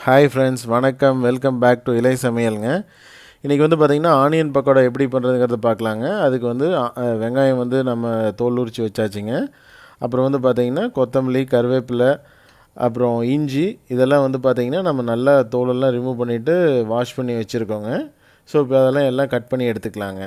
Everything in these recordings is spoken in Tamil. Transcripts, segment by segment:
ஹாய் ஃப்ரெண்ட்ஸ், வணக்கம். வெல்கம் பேக் டு இலை சமையலுங்க. இன்றைக்கி வந்து பார்த்திங்கன்னா ஆனியன் பக்கோடா எப்படி பண்ணுறதுங்கிறத பார்க்கலாங்க. அதுக்கு வந்து வெங்காயம் வந்து நம்ம தோல் உரித்து வச்சாச்சுங்க. அப்புறம் வந்து பார்த்திங்கன்னா கொத்தமல்லி, கருவேப்பிலை, அப்புறம் இஞ்சி இதெல்லாம் வந்து பார்த்திங்கன்னா நம்ம நல்லா தோலெல்லாம் ரிமூவ் பண்ணிவிட்டு வாஷ் பண்ணி வச்சுருக்கோங்க. ஸோ இப்போ அதெல்லாம் எல்லாம் கட் பண்ணி எடுத்துக்கலாங்க.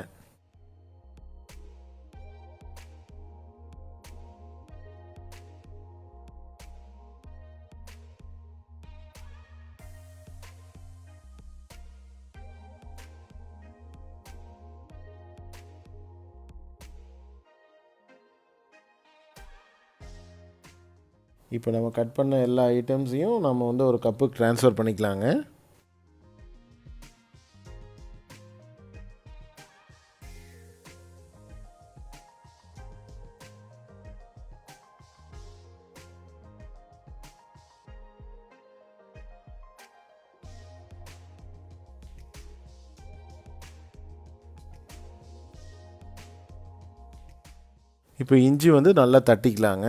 இப்போ நம்ம கட் பண்ண எல்லா ஐட்டம்ஸையும் நம்ம வந்து ஒரு கப்புக்கு ட்ரான்ஸ்ஃபர் பண்ணிக்கலாங்க. இப்போ இஞ்சி வந்து நல்லா தட்டிக்கலாங்க.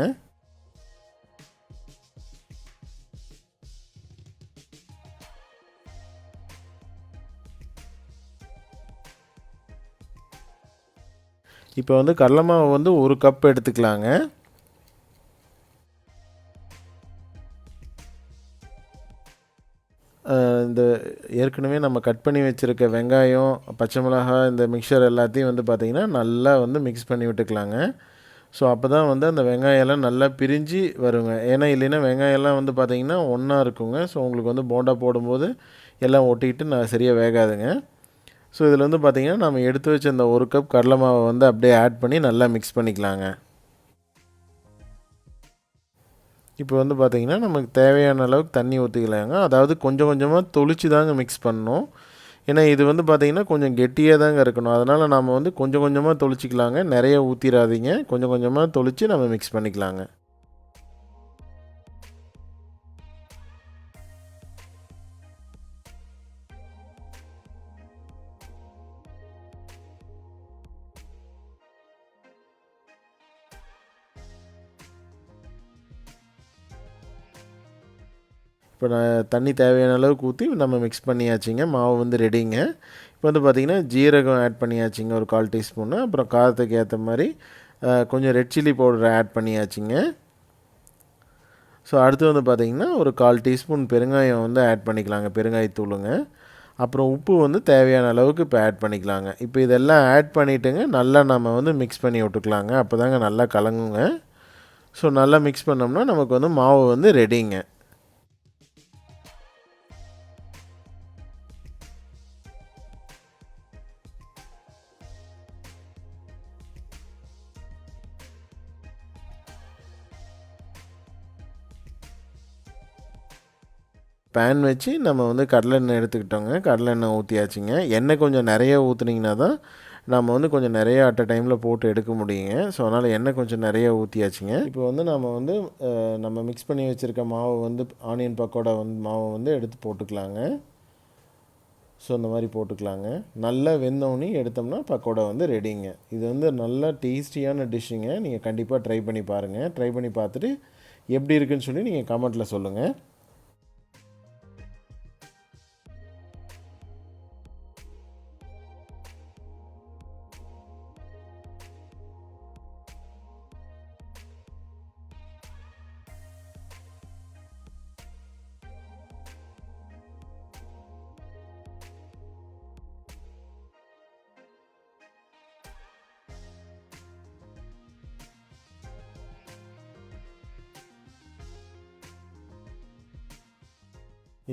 இப்போ வந்து கடலை மாவு வந்து ஒரு கப் எடுத்துக்கலாங்க. இந்த ஏற்கனவே நம்ம கட் பண்ணி வச்சுருக்க வெங்காயம், பச்சை மிளகாய், இந்த மிக்சர் எல்லாத்தையும் வந்து பார்த்திங்கன்னா நல்லா வந்து மிக்ஸ் பண்ணி விட்டுக்கலாங்க. ஸோ அப்போ தான் வந்து அந்த வெங்காயம்லாம் நல்லா பிரிஞ்சு வருங்க. ஏன்னா இல்லைன்னா வெங்காயம்லாம் வந்து பார்த்திங்கன்னா ஒன்றா இருக்குங்க. ஸோ உங்களுக்கு வந்து போண்டா போடும்போது எல்லாம் ஒட்டிக்கிட்டு சரியாக வேகாதுங்க. ஸோ இதில் வந்து பார்த்திங்கன்னா நம்ம எடுத்து வச்ச இந்த ஒரு கப் கடலை மாவை வந்து அப்படியே ஆட் பண்ணி நல்லா மிக்ஸ் பண்ணிக்கலாங்க. இப்போ வந்து பார்த்திங்கன்னா நமக்கு தேவையான அளவுக்கு தண்ணி ஊற்றிக்கலாங்க. அதாவது கொஞ்சம் கொஞ்சமாக தொளிச்சு தாங்க மிக்ஸ் பண்ணணும். ஏன்னா இது வந்து பார்த்திங்கன்னா கொஞ்சம் கெட்டியாக தாங்க இருக்கணும். அதனால் நம்ம வந்து கொஞ்சம் கொஞ்சமாக தொளிச்சிக்கலாங்க. நிறைய ஊற்றிடாதீங்க. கொஞ்சம் கொஞ்சமாக தொளிச்சு நம்ம மிக்ஸ் பண்ணிக்கலாங்க. இப்போ நான் தண்ணி தேவையான அளவுக்கு ஊற்றி நம்ம மிக்ஸ் பண்ணியாச்சுங்க. மாவு வந்து ரெடிங்க. இப்போ வந்து பார்த்திங்கன்னா ஜீரகம் ஆட் பண்ணியாச்சுங்க ஒரு 1/4 டீஸ்பூனு. அப்புறம் காரத்துக்கு ஏற்ற மாதிரி கொஞ்சம் ரெட் சில்லி பவுடர் ஆட் பண்ணியாச்சுங்க. ஸோ அடுத்து வந்து பார்த்திங்கன்னா ஒரு 1/4 டீஸ்பூன் பெருங்காயம் வந்து ஆட் பண்ணிக்கலாங்க, பெருங்காயத்தூளுங்க. அப்புறம் உப்பு வந்து தேவையான அளவுக்கு இப்போ ஆட் பண்ணிக்கலாங்க. இப்போ இதெல்லாம் ஆட் பண்ணிவிட்டுங்க நல்லா நம்ம வந்து மிக்ஸ் பண்ணி விட்டுக்கலாங்க. அப்போ தாங்க நல்லா கலங்குங்க. ஸோ நல்லா மிக்ஸ் பண்ணோம்னா நமக்கு வந்து மாவு வந்து ரெடிங்க. பேன் வச்சு நம்ம வந்து கடலை எண்ணெய் எடுத்துக்கிட்டோங்க. கடலை எண்ணெய் ஊற்றியாச்சுங்க. எண்ணெய் கொஞ்சம் நிறைய ஊற்றுனீங்கன்னா தான் நம்ம வந்து கொஞ்சம் நிறைய அட் அ டைமில் போட்டு எடுக்க முடியுங்க. ஸோ அதனால் எண்ணெய் கொஞ்சம் நிறைய ஊற்றியாச்சுங்க. இப்போ வந்து நம்ம வந்து நம்ம மிக்ஸ் பண்ணி வச்சுருக்க மாவு வந்து ஆனியன் பக்கோடா வந்து மாவை வந்து எடுத்து போட்டுக்கலாங்க. ஸோ இந்த மாதிரி போட்டுக்கலாங்க. நல்லா வெந்தோடனே எடுத்தோம்னா பக்கோடா வந்து ரெடிங்க. இது வந்து நல்ல டேஸ்டியான டிஷ்ஷுங்க. நீங்கள் கண்டிப்பாக ட்ரை பண்ணி பாருங்கள். ட்ரை பண்ணி பார்த்துட்டு எப்படி இருக்குன்னு சொல்லி நீங்கள் கமெண்ட்டில் சொல்லுங்கள்.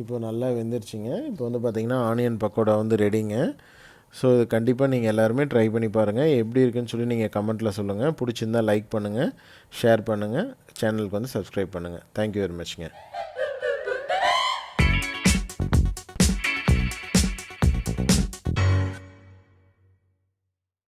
இப்போ நல்லா வெந்துருச்சுங்க. இப்போ வந்து பார்த்திங்கன்னா ஆனியன் பக்கோடா வந்து ரெடிங்க. ஸோ இது கண்டிப்பாக நீங்கள் எல்லாருமே ட்ரை பண்ணி பாருங்கள். எப்படி இருக்குன்னு சொல்லி நீங்கள் கமெண்ட்டில் சொல்லுங்கள். பிடிச்சிருந்தால் லைக் பண்ணுங்கள், ஷேர் பண்ணுங்கள், சேனலுக்கு வந்து சப்ஸ்கிரைப் பண்ணுங்கள். Thank you very மச்ங்க.